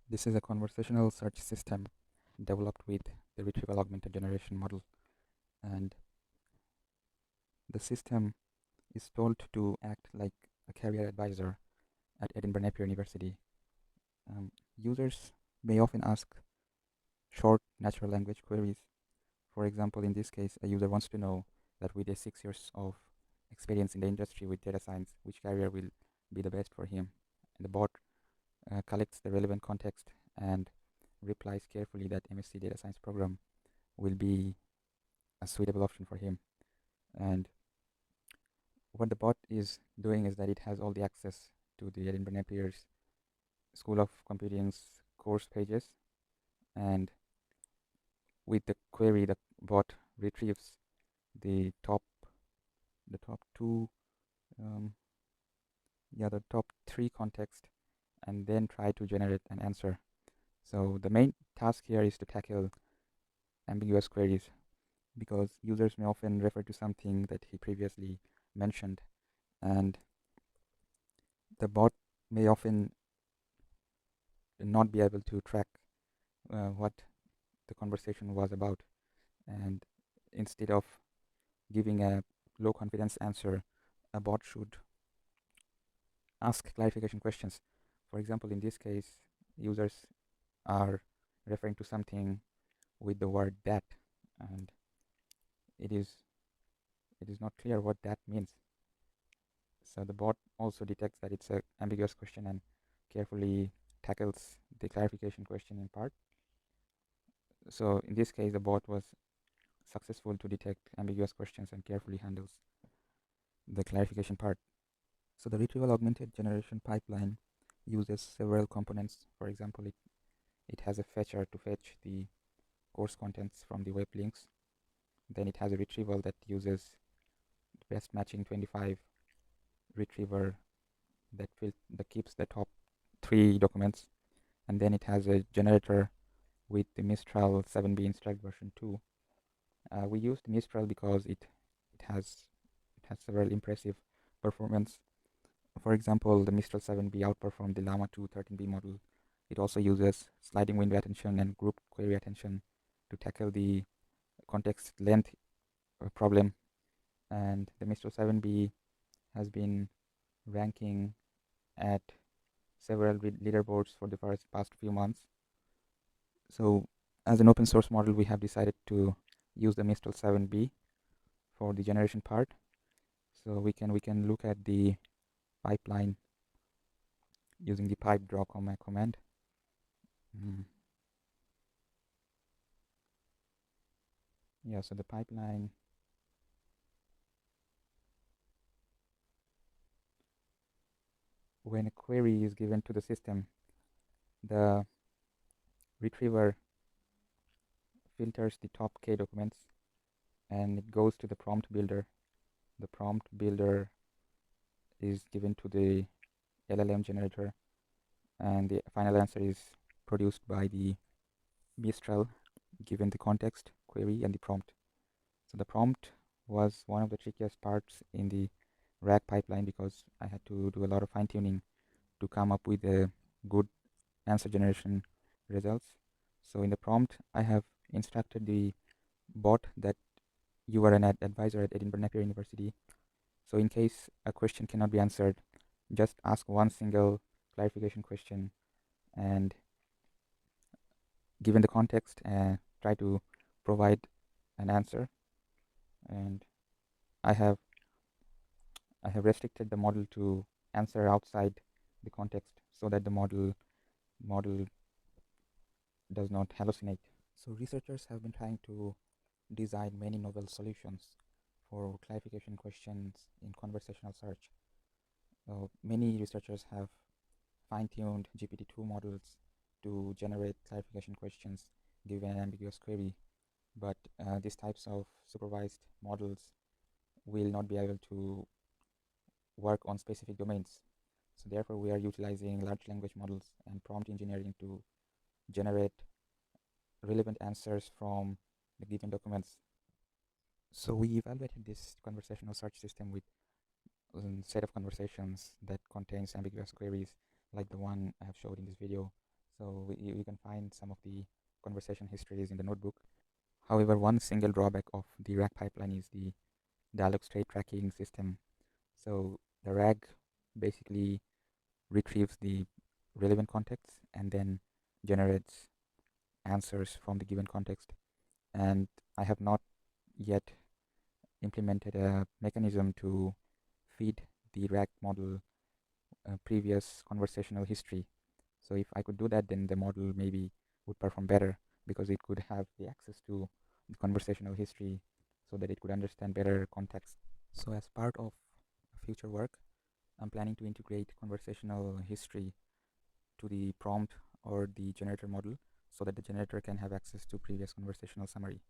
This is a conversational search system developed with the retrieval augmented generation model, and the system is told to act like a career advisor at Edinburgh Napier University. Users may often ask short natural language queries. For example, in this case, a user wants to know that with 6 years of experience in the industry with data science, which career will be the best for him. And the bot collects the relevant context and replies carefully that MSc data science program will be a suitable option for him. And what the bot is doing is that it has all the access to the Edinburgh Napier's School of Computing's course pages, and with the query, the bot retrieves the top two, the top three context, and then try to generate an answer. So the main task here is to tackle ambiguous queries, because users may often refer to something that he previously mentioned, and the bot may often not be able to track what the conversation was about. And instead of giving a low confidence answer, a bot should ask clarification questions. For example, in this case, users are referring to something with the word that, and it is not clear what that means. So the bot also detects that it's an ambiguous question and carefully tackles the clarification question in part. So in this case, the bot was successful to detect ambiguous questions and carefully handles the clarification part. So the retrieval augmented generation pipeline uses several components. For example, it has a fetcher to fetch the course contents from the web links. Then it has a retrieval that uses best matching 25 retriever that keeps the top 3 documents. And then it has a generator with the Mistral 7B Instruct version 2. We used Mistral because it has several impressive performance. For example, the Mistral 7B outperformed the Llama 2 13B model. It also uses sliding window attention and group query attention to tackle the context length problem. And the Mistral 7B has been ranking at several leaderboards for the past few months. So as an open source model, we have decided to use the Mistral 7B for the generation part. So we can look at the pipeline using the pipe draw command. Yeah, so the pipeline when a query is given to the system, the retriever filters the top K documents and it goes to the prompt builder. The prompt builder is given to the LLM generator, and the final answer is produced by the Mistral given the context, query, and the prompt. So the prompt was one of the trickiest parts in the RAG pipeline because I had to do a lot of fine-tuning to come up with a good answer generation results. So in the prompt, I have instructed the bot that you are an advisor at Edinburgh Napier University. So in case a question cannot be answered, just ask one single clarification question and given the context, try to provide an answer. And I have restricted the model to answer outside the context so that the model does not hallucinate. So researchers have been trying to design many novel solutions for clarification questions in conversational search. Many researchers have fine-tuned GPT-2 models to generate clarification questions given an ambiguous query, but these types of supervised models will not be able to work on specific domains. So therefore, we are utilizing large language models and prompt engineering to generate relevant answers from the given documents. So we evaluated this conversational search system with a set of conversations that contains ambiguous queries like the one I have showed in this video. So you can find some of the conversation histories in the notebook. However, one single drawback of the RAG pipeline is the dialog state tracking system. So the RAG basically retrieves the relevant context and then generates answers from the given context. And I have not yet implemented a mechanism to feed the RAG model previous conversational history. So if I could do that, then the model maybe would perform better because it could have the access to the conversational history so that it could understand better context. So as part of future work, I'm planning to integrate conversational history to the prompt or the generator model so that the generator can have access to previous conversational summary.